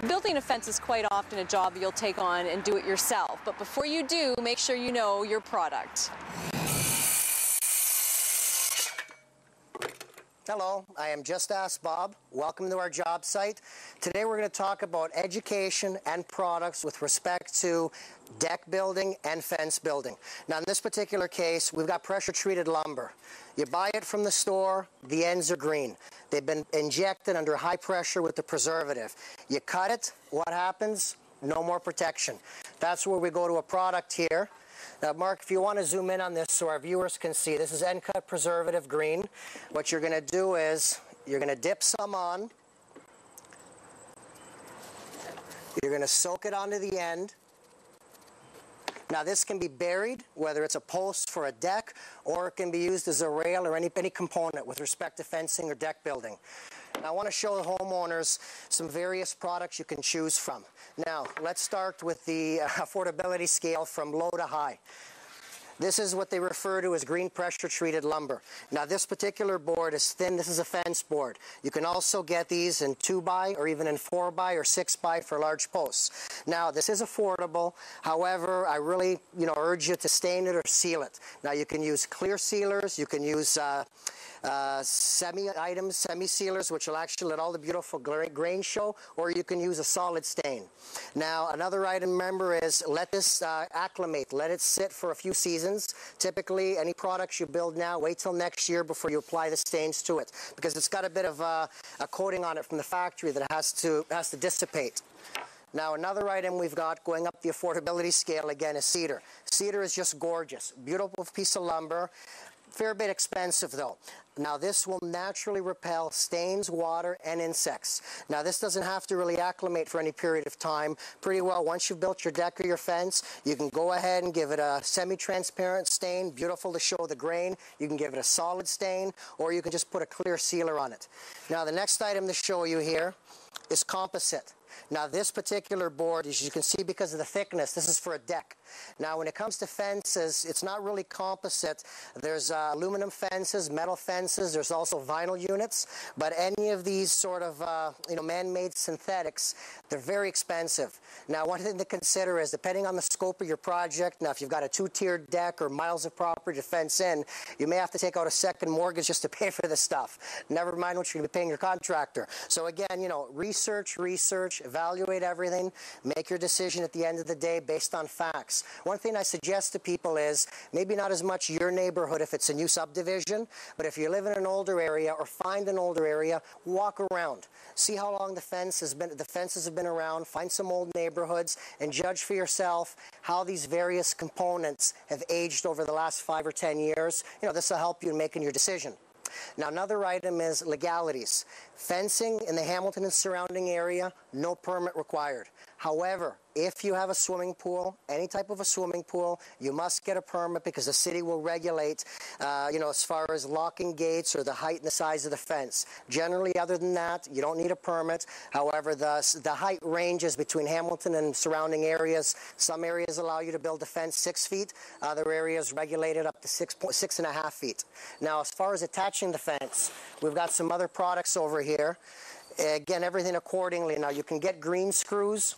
Building a fence is quite often a job you'll take on and do it yourself, but before you do, make sure you know your product. Hello, I am Just Ask Bob. Welcome to our job site. Today we're going to talk about education and products with respect to deck building and fence building. Now in this particular case, we've got pressure treated lumber. You buy it from the store, the ends are green. They've been injected under high pressure with the preservative. You cut it, what happens? No more protection. That's where we go to a product here. Now, Mark, if you want to zoom in on this so our viewers can see, this is end cut preservative green. What you're going to do is you're going to dip some on. You're going to soak it onto the end. Now, this can be buried, whether it's a post for a deck, or it can be used as a rail or any component with respect to fencing or deck building. Now, I want to show the homeowners some various products you can choose from. Now, let's start with the affordability scale from low to high. This is what they refer to as green pressure treated lumber. Now, this particular board is thin. This is a fence board. You can also get these in 2x or even in 4x or 6x for large posts. Now, this is affordable. However, I really urge you to stain it or seal it. Now, you can use clear sealers. You can use semi-sealers, which will actually let all the beautiful grain show, or you can use a solid stain. Now, another item, remember, is let this acclimate. Let it sit for a few seasons. Typically, any products you build now, wait till next year before you apply the stains to it, because it's got a bit of a coating on it from the factory that has to dissipate. Now, another item we've got going up the affordability scale again is cedar. Cedar is just gorgeous. Beautiful piece of lumber. Fair bit expensive though. Now this will naturally repel stains, water, and insects. Now this doesn't have to really acclimate for any period of time. Pretty well, once you've built your deck or your fence, you can go ahead and give it a semi-transparent stain, beautiful to show the grain. You can give it a solid stain, or you can just put a clear sealer on it. Now the next item to show you here is composite. Now this particular board, as you can see because of the thickness, this is for a deck. Now when it comes to fences, it's not really composite. There's aluminum fences, metal fences, there's also vinyl units, but any of these sort of man-made synthetics, they're very expensive. Now one thing to consider is, depending on the scope of your project, now if you've got a two-tiered deck or miles of property to fence in, you may have to take out a second mortgage just to pay for this stuff. Never mind what you're going to be paying your contractor. So again, research, evaluate everything, make your decision at the end of the day based on facts. One thing I suggest to people is, maybe not as much your neighborhood if it's a new subdivision, but if you live in an older area or find an older area, walk around. See how long the fences have been around, find some old neighborhoods, and judge for yourself how these various components have aged over the last 5 or 10 years. This will help you in making your decision. Now, another item is legalities. Fencing in the Hamilton and surrounding area, no permit required. However, if you have a swimming pool, any type of a swimming pool, you must get a permit, because the city will regulate, as far as locking gates or the height and the size of the fence. Generally, other than that, you don't need a permit. However, the height ranges between Hamilton and surrounding areas. Some areas allow you to build a fence 6 feet. Other areas regulate it up to 6.5 feet. Now, as far as attaching the fence, we've got some other products over here. Again, everything accordingly. Now, you can get green screws,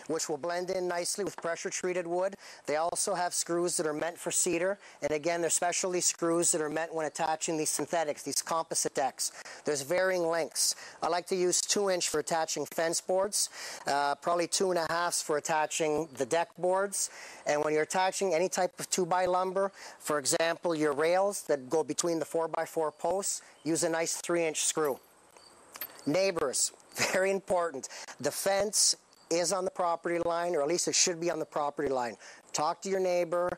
which will blend in nicely with pressure-treated wood. They also have screws that are meant for cedar, and again, they're specialty screws that are meant when attaching these synthetics, these composite decks. There's varying lengths. I like to use 2-inch for attaching fence boards, probably 2.5 for attaching the deck boards. And when you're attaching any type of 2x lumber, for example, your rails that go between the 4x4 posts, use a nice 3-inch screw. Neighbors, very important. The fence is on the property line, or at least it should be on the property line. Talk to your neighbor,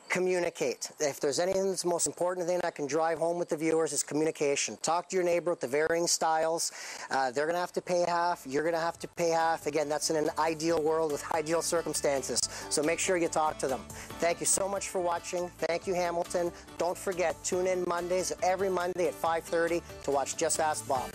communicate. If there's anything that's the most important thing I can drive home with the viewers is communication. Talk to your neighbor with the varying styles. They're going to have to pay half, you're going to have to pay half. Again, that's in an ideal world with ideal circumstances. So make sure you talk to them. Thank you so much for watching. Thank you, Hamilton. Don't forget, tune in Mondays, every Monday at 5:30 to watch Just Ask Bob.